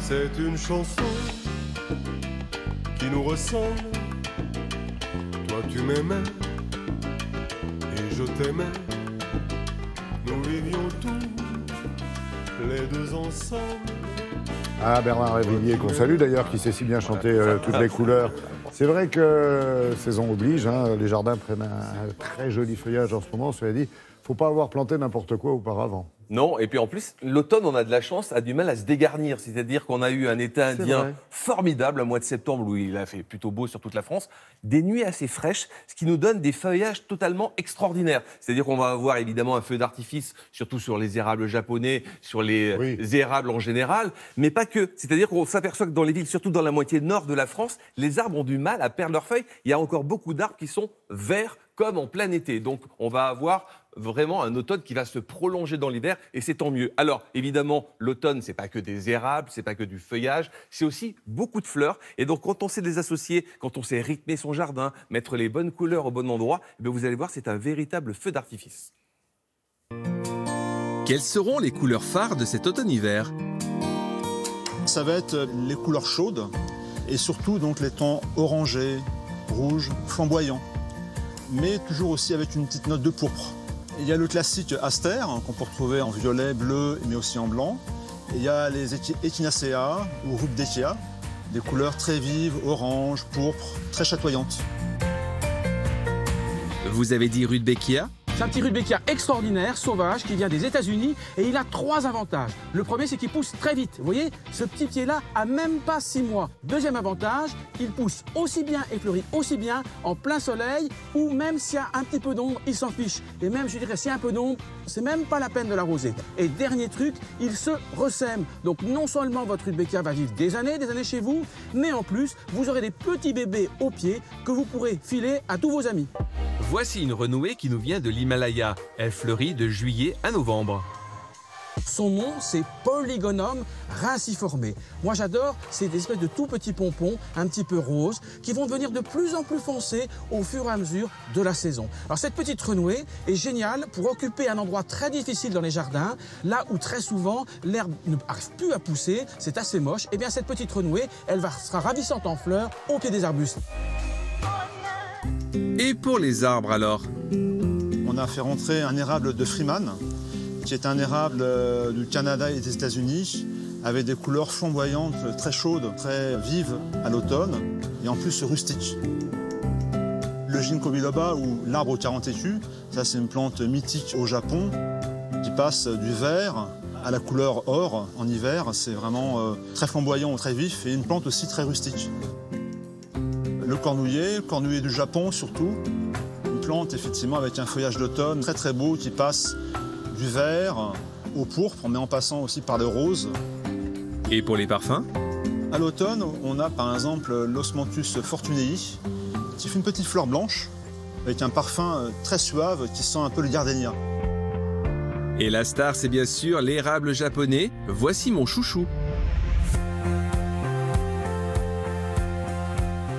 C'est une chanson qui nous ressemble. Toi tu m'aimais et je t'aimais. Nous vivions tous les deux ensemble. Ah, Bernard Révillier, qu'on salue d'ailleurs, qui sait si bien chanter toutes les couleurs. C'est vrai que saison oblige, hein, les jardins prennent un très joli feuillage en ce moment. Cela dit, il ne faut pas avoir planté n'importe quoi auparavant. Non, et puis en plus, l'automne, on a de la chance, a du mal à se dégarnir. C'est-à-dire qu'on a eu un été indien formidable, un mois de septembre où il a fait plutôt beau sur toute la France, des nuits assez fraîches, ce qui nous donne des feuillages totalement extraordinaires. C'est-à-dire qu'on va avoir évidemment un feu d'artifice, surtout sur les érables japonais, sur les érables en général, mais pas que. C'est-à-dire qu'on s'aperçoit que dans les villes, surtout dans la moitié nord de la France, les arbres ont du mal à perdre leurs feuilles. Il y a encore beaucoup d'arbres qui sont verts comme en plein été. Donc on va avoir vraiment un automne qui va se prolonger dans l'hiver et c'est tant mieux. Alors évidemment, l'automne, c'est pas que des érables, c'est pas que du feuillage, c'est aussi beaucoup de fleurs. Et donc quand on sait les associer, quand on sait rythmer son jardin, mettre les bonnes couleurs au bon endroit, eh bien, vous allez voir, c'est un véritable feu d'artifice. Quelles seront les couleurs phares de cet automne-hiver? Ça va être les couleurs chaudes et surtout donc les tons orangés, rouges, flamboyants, mais toujours aussi avec une petite note de pourpre. Il y a le classique aster, qu'on peut retrouver en violet, bleu, mais aussi en blanc. Et il y a les echinacea ou rudbeckia, des couleurs très vives, orange, pourpre, très chatoyantes. Vous avez dit rudbeckia? C'est un petit rudbeckia extraordinaire, sauvage, qui vient des États-Unis et il a 3 avantages. Le premier, c'est qu'il pousse très vite. Vous voyez, ce petit pied-là a même pas 6 mois. Deuxième avantage, il pousse aussi bien et fleurit aussi bien en plein soleil ou même s'il y a un petit peu d'ombre, il s'en fiche. Et même, je dirais, s'il y a un peu d'ombre, c'est même pas la peine de l'arroser. Et dernier truc, il se ressème. Donc non seulement votre rudbeckia va vivre des années chez vous, mais en plus, vous aurez des petits bébés au pied que vous pourrez filer à tous vos amis. Voici une renouée qui nous vient de l'Himalaya. Elle fleurit de juillet à novembre. Son nom, c'est Polygonum raciformé. Moi, j'adore ces espèces de tout petits pompons, un petit peu roses, qui vont devenir de plus en plus foncés au fur et à mesure de la saison. Alors, cette petite renouée est géniale pour occuper un endroit très difficile dans les jardins, là où très souvent l'herbe n'arrive plus à pousser, c'est assez moche. Eh bien, cette petite renouée, sera ravissante en fleurs au pied des arbustes. Et pour les arbres alors? On a fait rentrer un érable de Freeman, qui est un érable du Canada et des États-Unis, avec des couleurs flamboyantes, très chaudes, très vives à l'automne, et en plus rustiques. Le ginkgo biloba, ou l'arbre aux 40 écus, ça c'est une plante mythique au Japon, qui passe du vert à la couleur or en hiver. C'est vraiment très flamboyant, très vif, et une plante aussi très rustique. Le cornouiller du Japon surtout, une plante effectivement avec un feuillage d'automne très très beau qui passe du vert au pourpre, mais en passant aussi par le rose. Et pour les parfums? À l'automne, on a par exemple l'Osmanthus fortunei, qui fait une petite fleur blanche, avec un parfum très suave qui sent un peu le gardénia. Et la star, c'est bien sûr l'érable japonais. Voici mon chouchou.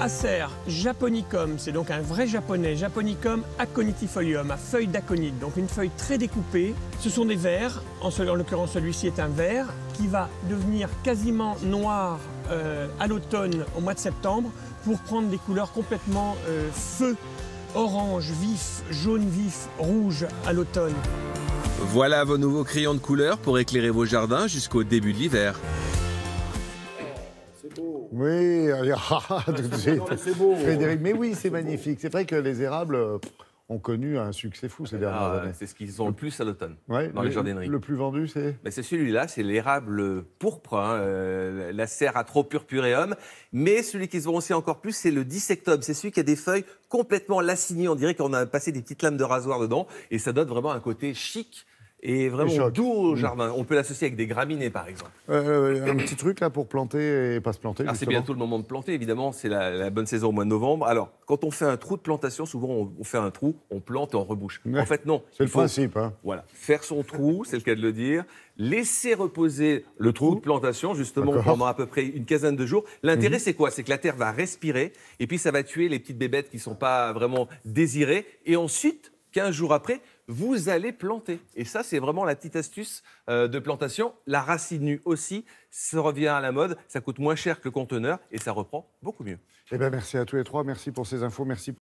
Acer japonicum, c'est donc un vrai japonais, Japonicum aconifolium, à feuilles d'aconite, donc une feuille très découpée. Ce sont des vers, en l'occurrence celui-ci est un vert, qui va devenir quasiment noir à l'automne, au mois de septembre, pour prendre des couleurs complètement feu, orange vif, jaune vif, rouge à l'automne. Voilà vos nouveaux crayons de couleur pour éclairer vos jardins jusqu'au début de l'hiver. Oui, tout de suite. C'est beau. Frédéric, mais oui, c'est magnifique. C'est vrai que les érables ont connu un succès fou ces dernières années. C'est ce qu'ils ont le plus à l'automne, dans les jardineries. Le plus vendu, c'est C'est celui-là, c'est l'érable pourpre, l'Acer atropurpureum. Mais celui qui se vend aussi encore plus, c'est le dissectum. C'est celui qui a des feuilles complètement laciniées. On dirait qu'on a passé des petites lames de rasoir dedans. Et ça donne vraiment un côté chic et vraiment doux au jardin. On peut l'associer avec des graminées, par exemple. un petit truc là pour planter et pas se planter. C'est bientôt le moment de planter, évidemment. C'est la bonne saison au mois de novembre. Alors, quand on fait un trou de plantation, souvent on fait un trou, on plante et on rebouche. Ouais. En fait, non. C'est le principe. Hein. Voilà, faire son trou, c'est le cas de le dire. Laisser reposer le trou de plantation, justement, pendant à peu près une quinzaine de jours. L'intérêt, c'est quoi? C'est que la terre va respirer et puis ça va tuer les petites bébêtes qui ne sont pas vraiment désirées. Et ensuite, 15 jours après, vous allez planter. Et ça, c'est vraiment la petite astuce de plantation. La racine nue aussi, ça revient à la mode, ça coûte moins cher que le conteneur et ça reprend beaucoup mieux. Eh bien, merci à tous les trois, merci pour ces infos, merci